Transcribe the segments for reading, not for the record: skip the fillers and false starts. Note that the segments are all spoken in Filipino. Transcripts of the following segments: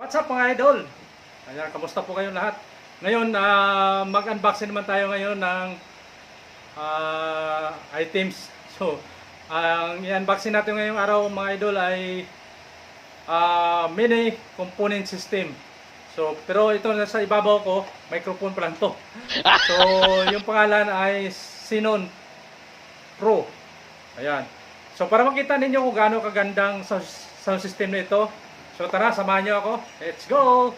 What's up mga idol? Ayan, kamusta po kayong lahat? Ngayon, mag-unboxing naman tayo ngayon ng items. So, ang i-unboxing natin ngayong araw mga idol ay mini component system. So, pero ito nasa ibabaw ko, microphone pa lang to. So, yung pangalan ay Xenon Pro. Ayan. So, para makita ninyo kung gaano kagandang sound system na ito, so tara, samahan nyo ako. Let's go!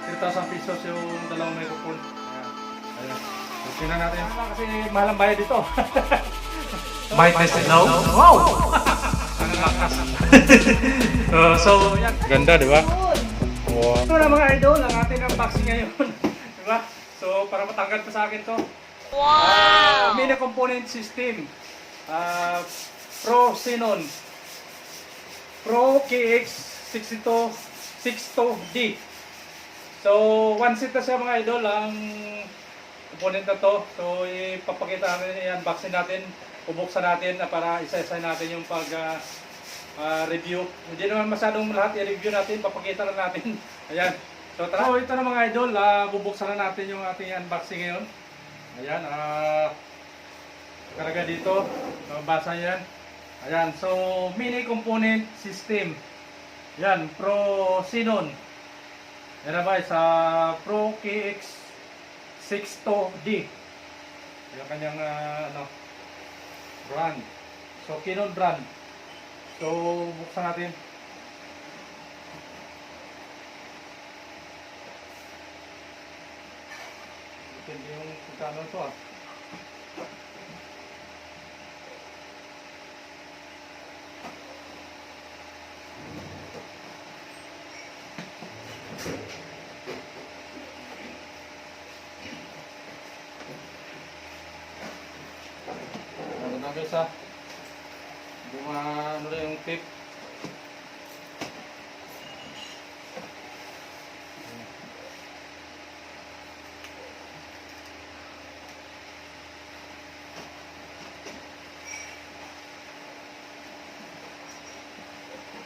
3,000 pesos yung dalawang microphone. Ayan. Ayan. So, tingnan natin. Kasi mahal ang bayad dito. Might test it now? Wow! Ang lakas. So, yan. Ganda, di ba? Wow. Ito na mga idol, ang ating unboxing ngayon. Di ba? So, para matanggal pa sa akin to. Wow! Mini component system. Pro Xenon. Pro KX62D. So, one set na siya mga idol ang component na to. So, ipapakita natin, i-unboxing natin, bubuksan natin para isa-isa natin yung pag-review. Hindi naman masyadong lahat i-review natin, papakita lang natin. Ayan. So, tara. So, ito na mga idol, bubuksan na natin yung ating unboxing ngayon. Ayan, karga dito. Basa yan. Ayan, so mini component system. Yan, Pro Xenon. Yan na ba, sa Pro KX62D. Yung kanyang brand. So, Xenon brand. So, buksan natin. Hindi yung kung ito ah. Ano na guys ha? Ano na yung tip.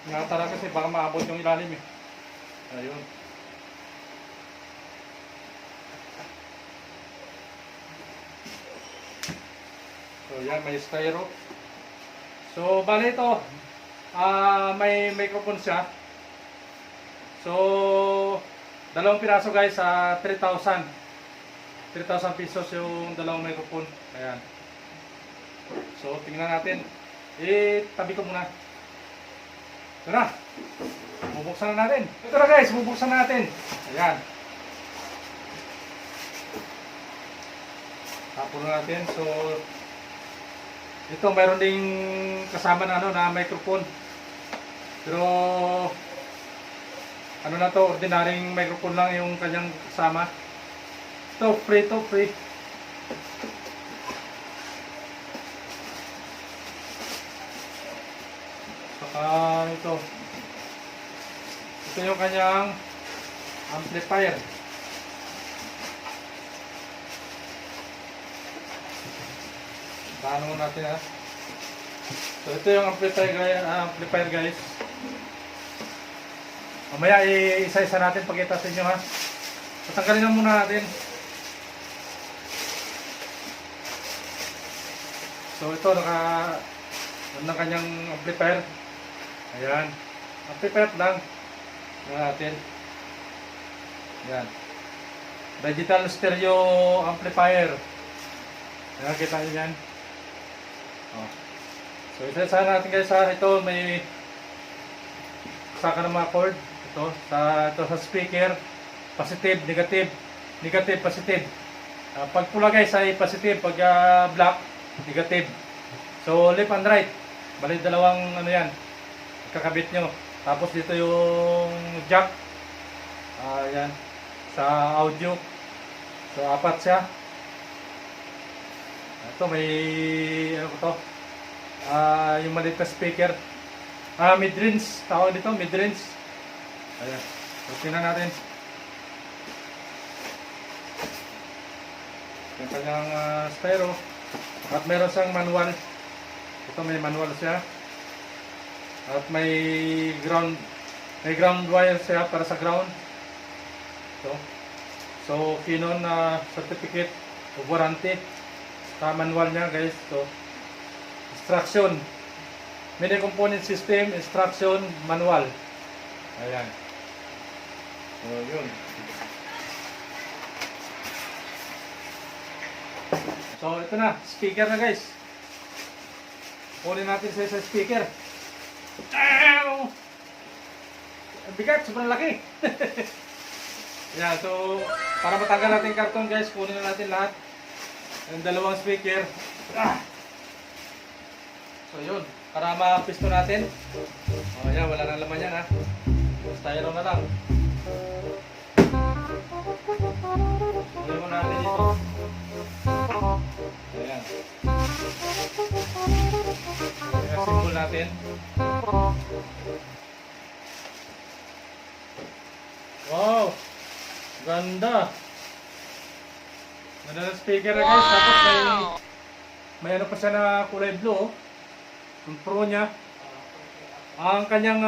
Nakatara kasi baka maabot yung ilalim eh. Ayun. So yan, may styro. So bali ito, may microphone siya. So dalawang piraso guys sa 3,000. 3,000 pesos yung dalawang microphone. Ayan. So tingnan natin. Tabi ko muna. Ito na. Bubuksan na natin. Ito na guys, bubuksan natin. Ayan. Tapon na natin. So ito mayroon ding kasama na na microphone. Pero ano na to, ordinaryong microphone lang yung kanyang kasama. Ito free to, free. Saka ito yung kanyang amplifier. Paano natin ha. So ito yung amplifier guys. Mamaya isa-isa natin pagkita sa inyo ha. Patanggalin na muna natin. So ito ng kanyang amplifier. Ayan. Amplifier lang. Ayan natin. Ayan. Digital stereo amplifier. Ayan, kita nyo yan. Oh. So isa-isa natin guys ha. Ito may saka ng mga cord. Ito sa speaker. Positive, negative. Negative, positive. Pag pula guys ay positive. Pag black, negative. So left and right. Bali dalawang ano yan. Kakabit nyo. Tapos dito yung jack. Ayan. Sa audio. So apat siya. Ito may ano ko to. Yung maliit na speaker. Mid-range. Tawag dito, mid-range. Ayan. So tingnan natin. Yung kanyang styro. At meron siyang manual. Ito may manual siya. At may ground May ground wire siya para sa ground. So Kinon na certificate of warranty sa manual niya guys. So instruction, mini component system, instruction, manual. Ayan. So yun. So ito na, speaker na guys. Kunin natin sa speaker. Ow! Ang bigat, sobrang laki. Yan, so para matanggal natin yung karton guys, kunin na natin lahat. Yung dalawang speaker. So yun, para ma-pisto natin. O yan, wala nang laman yan ha. Styro na lang. Kunin mo natin dito. Ayan. Ayan, symbol natin. Wow! Ganda! Ganda ng speaker na guys. Tapos may ano pa siya na kulay blue. Yung pro niya. Ang kanyang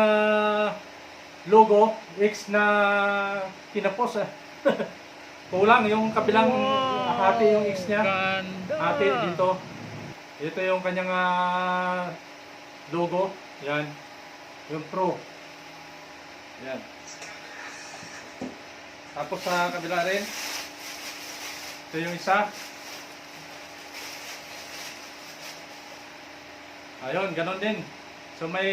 logo, X na kinapos. Kulang yung kabilang hati yung X niya. Hati dito. Ito yung kanyang logo. Yan. Yung pro. Yan. Tapos sa kabila rin, ito yung isa. Ayun, ganon din. So may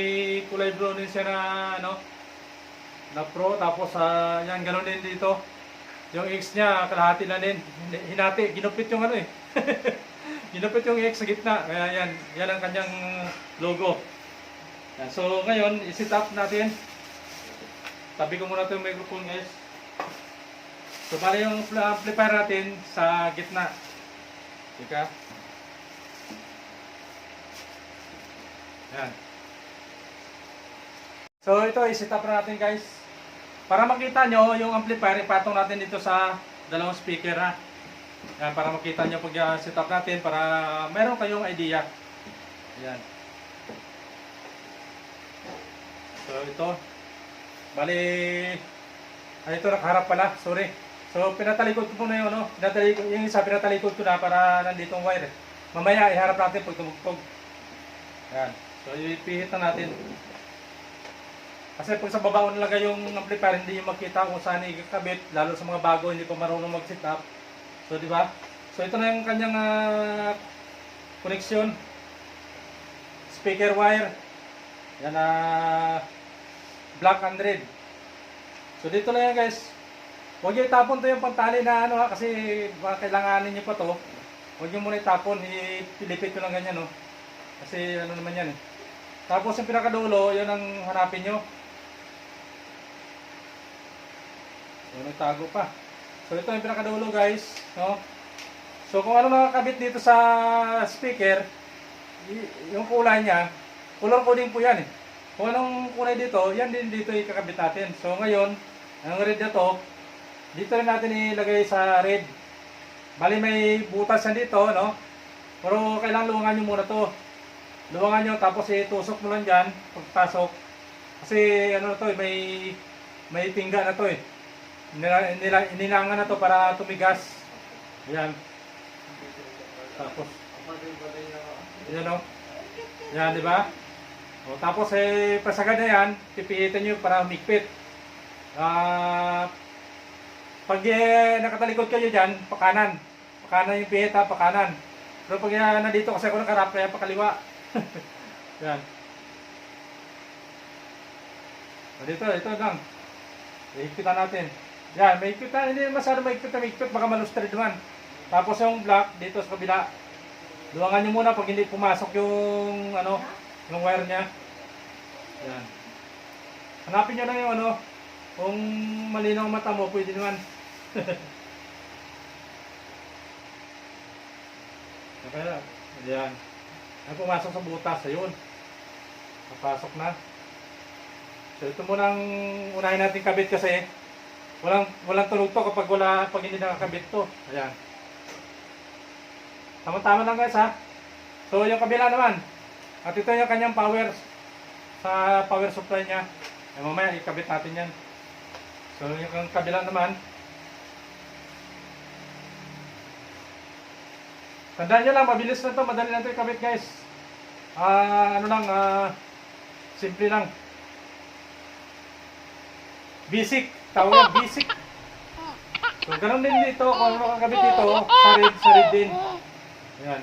kulay blue din siya na ano, na pro. Tapos yan, ganon din dito. Yung X niya, kalahati na din. Hinati, ginupit yung ano eh. Ginupit yung X sa gitna. Kaya yan ang kanyang logo. Yan. So ngayon, i-set up natin. Tabi ko muna ito yung microphone guys. So bali yung amplifier natin sa gitna. Ika. Yan. So ito i-set up natin guys. Para makita nyo yung amplifier, ipatong natin dito sa dalawang speaker ha. Yan, para makita nyo pag set up natin, para meron kayong idea. Yan. So ito. Bali, ito nakaharap pala, sorry. So pinatalikod ko muna yung ano, yung isa pinatalikod ko na para nandito ang wire. Mamaya iharap natin pag tumugtog. Yan. So ipihit na natin. Kasi pag sa baba nilagay yung amplifier, hindi yung makita kung saan ikakabit, lalo sa mga bago hindi pa marunong mag-set up. So di ba? So ito na yung kanyang connection. Speaker wire. Yan black and red. So dito na yan guys. Huwag nyo itapon to yung pantali na ano ha, kasi baka kailanganin nyo pa to. Huwag nyo muna itapon, ipilipit ko lang ganyan no. Kasi ano naman yan eh. Tapos yung pinakadulo, yun ang hanapin nyo. So nagtago pa. So ito yung pinakadulo guys, no. So kung ano nakakabit dito sa speaker, yung kulay niya, color coding po yan eh. Kung anong kulay dito, yan din dito ikakabit natin. So ngayon, ang red na to, dito rin natin ilagay sa red. Bali may butas yan dito, no? Pero kailangan luwangan nyo muna to. Luwangan nyo, tapos itusok mo lang dyan, pagpasok. Kasi ano na to, may pingga na to eh. Ininangan na to para tumigas. Ayan. Tapos, yan o. Yan, di ba? O, tapos pasagad na yan, pipihitan nyo para humigpit. Pag nakatalikod kayo dyan, pakanan. Pakanan yung pihit ha, pakanan. Pero pag nandito kasi ako nakarap, kaya pakaliwa. Yan. O dito, ito lang. Ihigpitan natin. Yan, may higpitan. Hindi masyado mahigpit, baka malustred naman. Tapos yung black, dito sa kabila. Luwangan nyo muna pag hindi pumasok yung, ano, yung wire nya. Yan. Hanapin nyo lang yung ano, kung malinaw ang mata mo, pwede naman. Kaya, yan. Ay pumasok sa butas, ayun. Napasok na. So ito munang unahin natin kabit kasi walang tunog to pag hindi nakakabit to. Ayan. Tama-tama lang guys ha. So yung kabila naman. At ito yung kanyang power sa power supply niya. Mamaya ikabit natin yan. So yung kabila naman, tandaan nyo lang, mabilis na to, madali na to ikabit guys. Simple lang. Basic, tawag basic. So ganun din dito, kung ano kakabit dito, sarid din. Ayan.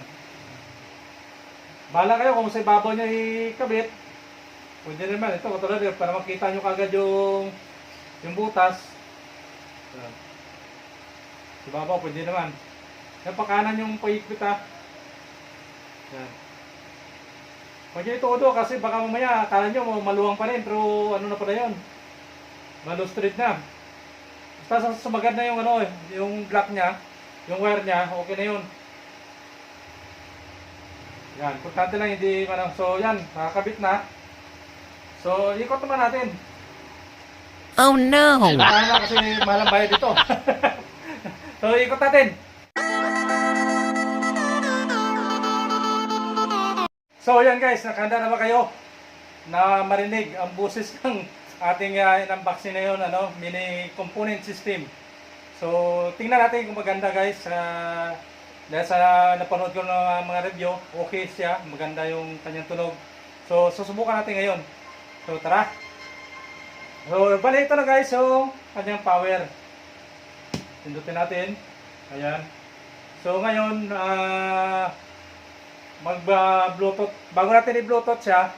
Bahala kayo kung sa ibabaw nyo ikabit. Pwede naman, ito katulad para makita nyo kagad yung butas. Ayan. Sa ibabaw, pwede naman. Yung pakanan yung paikbit ha. Ayan. Huwag nyo ituudo kasi baka mamaya akala nyo maluwang pa rin, pero ano na pala yun. Malustrate na. Basta sumagad na yung black niya, yung wire niya, okay na yun. Yan, importante lang hindi manang. So yan, nakakabit na. So ikot naman natin. Oh no! Kaya na kasi mahal ang bayad dito. So ikot natin. So yan guys, nakahanda na ba kayo na marinig ang boses ng ating in-unboxing na yun, mini component system. So tingnan natin kung maganda guys. Dahil sa napanood ko ng mga review, okay siya, maganda yung kanyang tunog. So susubukan natin ngayon. So tara. So bali ito na guys, yung kanyang power. Pindutin natin. Ayan. So ngayon, mag-bluetooth. Bago natin i-bluetooth siya,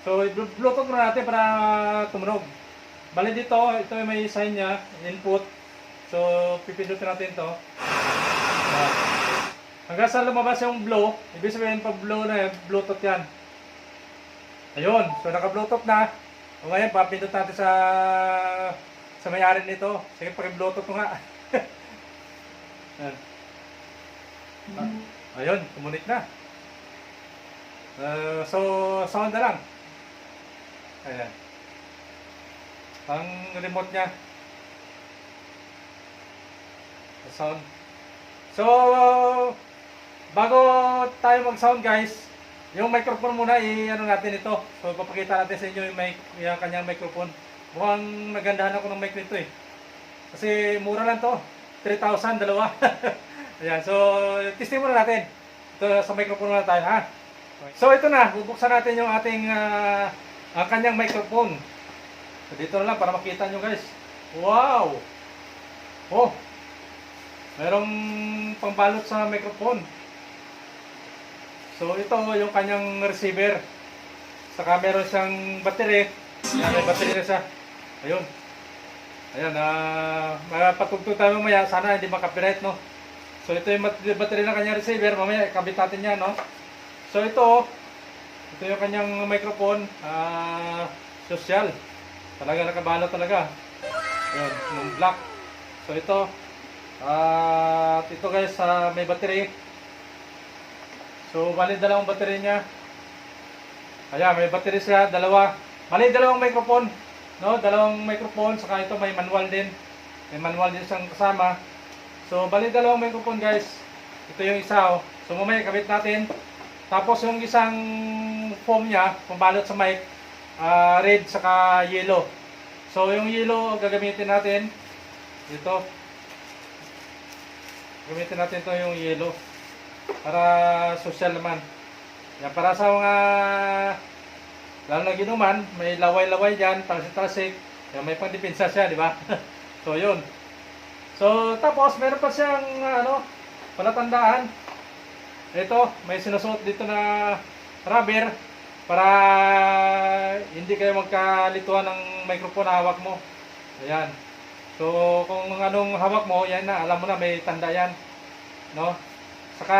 so i-bluetooth muna natin para tumunog. Bali dito, ito may sign niya, input. So pipindutin natin ito. Hanggang sa lumabas yung blow, ibig sabihin pag blow na yan, bluetooth yan. Ayun, so naka-bluetooth na. O ngayon, papindot natin sa may-ari nito. Sige, paki-bluetooth ko nga. Ayun, kumunit na. So, sound na lang. Ayan. Ang remote niya. Sound. So, bago tayo mag-sound guys, yung microphone muna, natin ito. So, papakita natin sa inyo yung kanyang microphone. Mukhang nagandahan ako ng mic nito eh. Kasi mura lang to. 3,000, dalawa. Ayan, so, testing muna natin. Ito, sa microphone muna tayo, ha? So, ito na. Bubuksan natin yung ating ang kanyang microphone. So, dito na lang para makita nyo guys. Wow! Oh! Merong pambalot sa microphone. So ito yung kanyang receiver. Saka meron siyang battery. Yan, may battery na siya. Ayun. Ayan, mapatugtog tayo mamaya. Sana hindi makapiright, no? So ito yung battery ng kanyang receiver. Mamaya ikabit natin yan, no? So ito yung kanyang microphone. Social. Talaga nakabalot talaga. Ayun, yung black. So ito guys, may battery. So bali dalawang battery niya. Ayan, may battery siya, dalawa. Bali dalawang microphone, no? Dalawang microphone, saka ito may manual din. May manual din siyang kasama. So bali dalawang microphone guys. Ito yung isa, oh. So mamaya kabit natin. Tapos yung isang foam niya, pambalot sa mic, red saka yellow. So yung yellow gagamitin natin dito. Gamitin natin ito yung yellow para social naman. Yan, para sa mga lalo na ginuman, may laway-laway dyan, talsik-talsik. Yan, may pang-depensa siya, di ba? So yun. So tapos meron pa siyang palatandaan. Ito, may sinusuot dito na rubber para hindi kayo magkalituan ng microphone na hawak mo. Ayan. So, kung anong hawak mo, yan na, alam mo na, may tanda yan. No? Saka,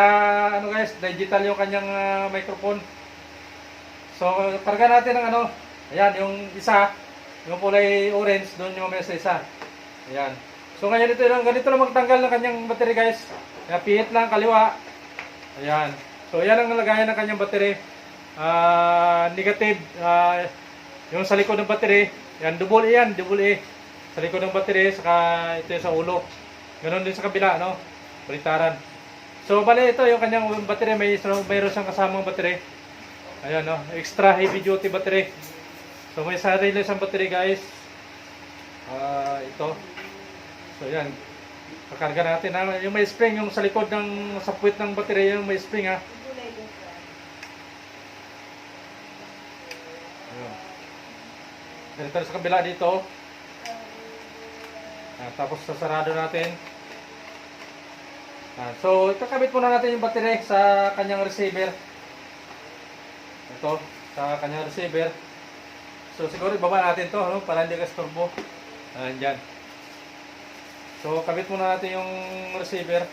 guys, digital yung kanyang microphone. So, karga natin ng ayan, yung isa, yung kulay orange, doon yung may isa. Ayan. So, ngayon ganito lang magtanggal ng kanyang battery, guys. Kaya pihit lang, kaliwa. Ayan. So, yan ang nalagayan ng kanyang battery. Negative, yung sa likod ng battery, yan, double A yan, double A. Sa likod ng battery, saka ito yung sa ulo. Ganon din sa kabila, no? Baliktaran. So, bali ito yung kanyang battery. Mayroon siyang kasamang battery. Ayan, no? Extra heavy duty battery. So may sarili siyang battery guys. Ito. So yan. Kakarga natin ha. Yung may spring, yung sa likod ng sa puwit ng battery, yung may spring ha. Ayun. Ganito sa kabila dito. Tapos sasarado natin. So ikakabit muna natin yung battery sa kanyang receiver. Ito, sa kanyang receiver. So siguro ibaba natin to, no? Para hindi kasturbo. Ayan. So kabit muna natin yung receiver.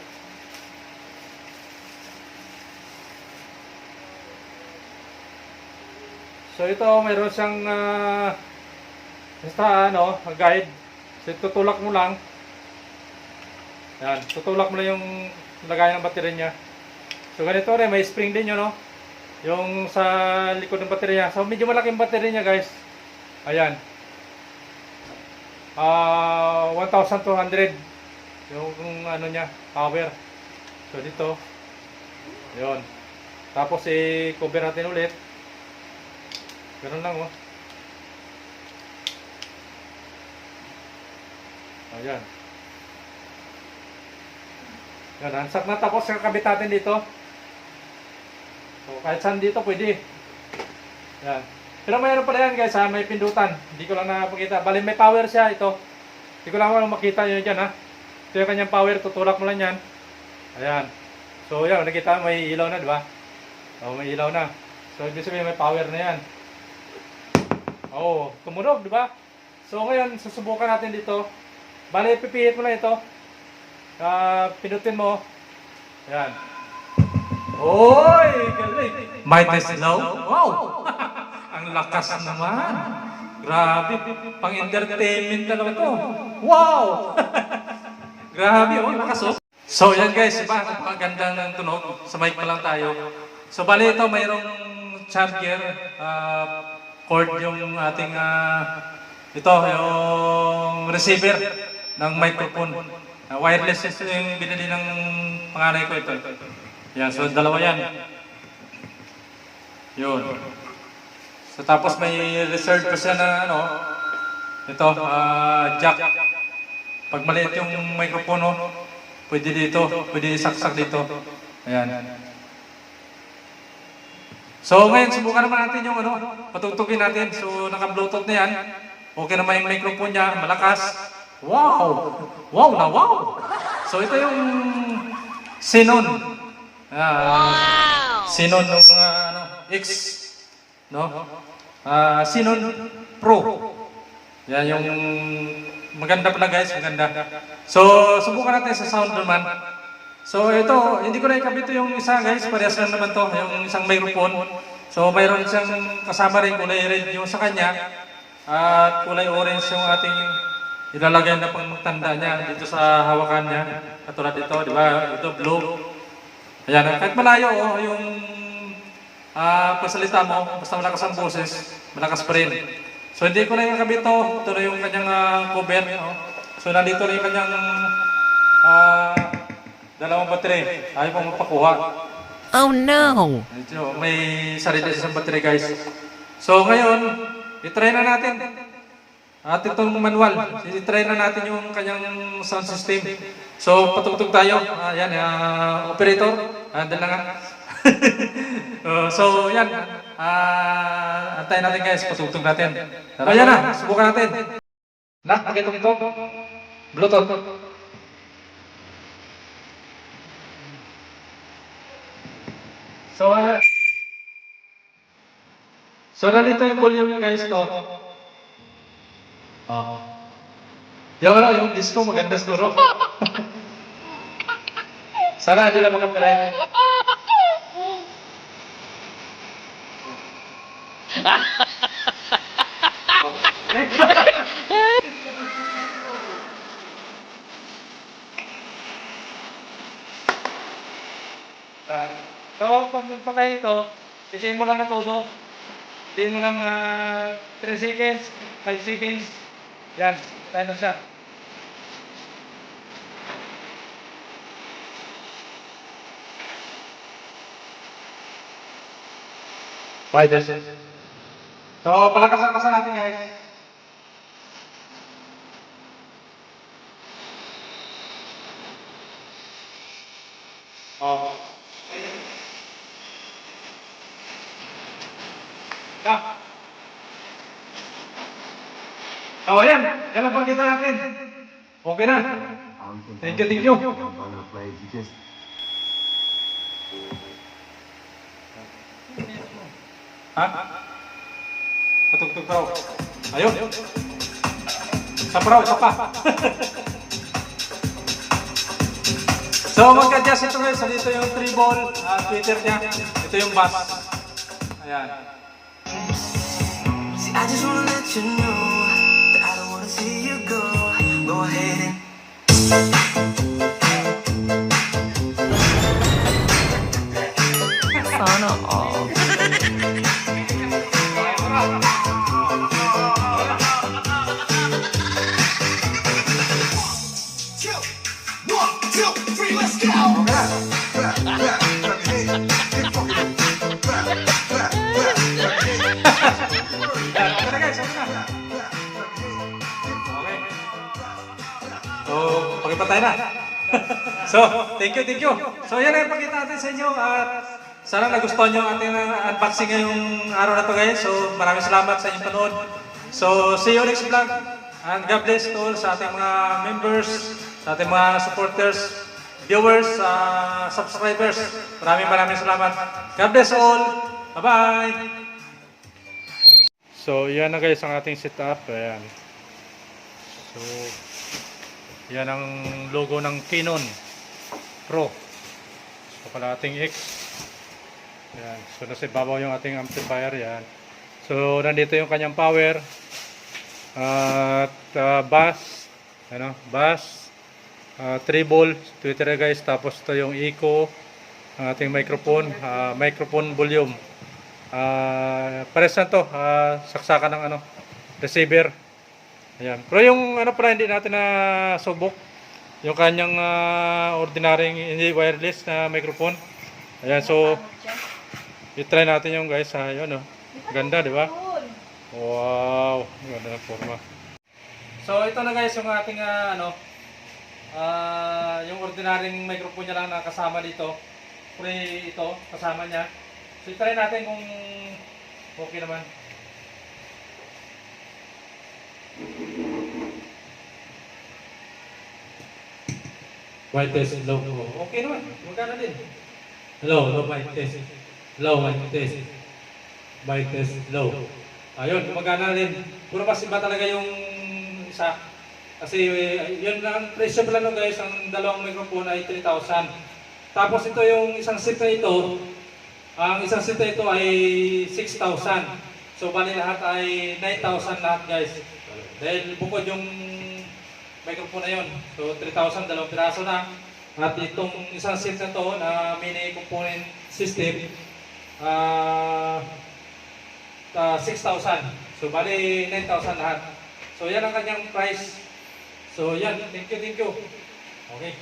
So ito, mayroon siyang basta guide. So tutulak mo lang. Yan, tutulak mo lang yung lagayan ng baterya niya. So ganito rin, may spring din yun, no? Yung sa likod ng baterya. So medyo malaking baterya niya, guys. Ayan. 1,200 yung ano niya, power. So dito. Yun. Tapos i-cover natin ulit. Ganun lang, oh. Ayan. Yan, hansak na, tapos kakabit natin dito. So kahit saan dito pwede. Yan. Pero mayroon pala yan guys ha, may pindutan. Hindi ko lang napakita. Bali may power siya ito. Hindi ko lang makita nyo dyan ha. Ito yung kanyang power, tutulak mo lang yan. Ayan. So yan, nakita may ilaw na, di ba? Oh, may ilaw na. So ibig sabihin may power na yan. Oh, tumunog, di ba? So ngayon, susubukan natin dito. Bali, pipihit mo lang ito. Pinutin mo. Ayan. Oy! Galing! Might is low? Wow! Ang lakas naman. Grabe. Pang-entertainment talaga to. Wow! Grabe, oh, lakas oh. So yan guys, diba? Maganda ng tunog. Sa mic pa lang tayo. So bali ito, mayroong charger, cord yung ating, ito, yung receiver ng microphone. Wireless ito yung binili ng panganay ko ito. Yan, so dalawa yan. Yun. So tapos may reserve pa siya na ito, jack. Pag maliit yung microphone, pwede dito, pwede isaksak dito. Ayan. So ngayon, subukan naman natin yung patugtugin natin. So naka-bluetooth na yan. Okay naman yung microphone niya, malakas. Wow! Wow na wow! So ito yung Xenon. Xenon ng X, no? Xenon Pro. Yan yung maganda pala guys, maganda. So subukan natin sa sound naman. So ito, hindi ko na ikabit yung isa guys, parehas lang naman to, yung isang microphone. So mayroon siyang kasama rin kulay red yung sa kanya at kulay orange yung ating ilalagay na pangtanda niya dito sa hawakan niya. Katulad ito, di ba? Ito blue. Ayan, kahit malayo yung pasalita mo, basta malakas ang boses, malakas pa rin. So hindi ko na ikabit to. Ito na yung kanyang cover. So nandito na yung kanyang dalawang battery. Ayaw pang mapakuha. Oh no! Ito, may sarili isang battery guys. So ngayon, itry na natin. At itong manual, i-try na natin yung kanyang sound system. So, patugtog tayo. Yan, operator. Dala nga. So, yan. Antayin natin guys, patugtog natin. Ayan na, subukan natin. Nak, pakitugtog. Bluetooth. So, nandito yung volume guys to. Yung disco maganda siguro. Sana hindi lang makapalay. So, pag kayo ito, isihin mo lang na todo. Isihin mo lang 3 seconds, 5 seconds. Yan, tayo na siya. Why does it? So, palakasan natin guys. Oh. Ah. Oh, yan. Yan ang pagkita natin. Okay na. Thank you, thank you. Ha? Patugtog pa raw. Ayun. Isa pa raw, isa pa. So, mag-adjust ito guys. Dito yung treble, Twitter niya. Ito yung bass. Ayan. See, I just wanna let you know that I don't wanna see you go. Go ahead and Sana all. Okay na guys, okay na. Okay. So, pakipatay na. So, thank you, thank you. So, yan ang pakita natin sa inyo. At sana nagustuhan nyo ang ating unboxing ngayong araw na to guys. So, maraming salamat sa inyong panood. So, see you next vlog. And God bless to all sa ating mga members, sa ating mga supporters, viewers, subscribers. Maraming salamat. God bless all. Bye-bye. So, yan na guys ang ating setup. Ayan. So, yan ang logo ng Canon Pro. So, kalahating X. Ayan. So, nasa ibabaw yung ating amplifier. Yan. So, nandito yung kanyang power. At bass. Ano? Bass. Treble. Twitter guys. Tapos ito yung echo. Ang ating microphone. Microphone volume. Pares na to, saksakan ng receiver. Ayan. Pero yung pala hindi natin na subok, yung kanyang ordinary hindi wireless na microphone. Ayan, so i-try natin yung guys. Yun, ganda, di ba? Wow, ganda ng forma. So ito na guys yung ating yung ordinary microphone niya lang na kasama dito. Pre ito kasama niya. So try natin kung okay naman. White test, low. Okay naman. Magkano din? Low, white test. Low, white test. White test, low. Ayun, magkano din. Puro mas iba talaga yung isa. Kasi yun lang, presyo pala no guys, ang dalawang microphone ay 3,000. Tapos ito yung isang set na ito, ang isang set na ito ay 6,000. So bali lahat ay 9,000 lahat guys. Dahil bukod yung microphone na yun. So 3,000, dalawang piraso na. At itong isang set na to na mini component system, 6,000. So bali 9,000 lahat. So yan ang kanyang price. So yan, thank you. Okay.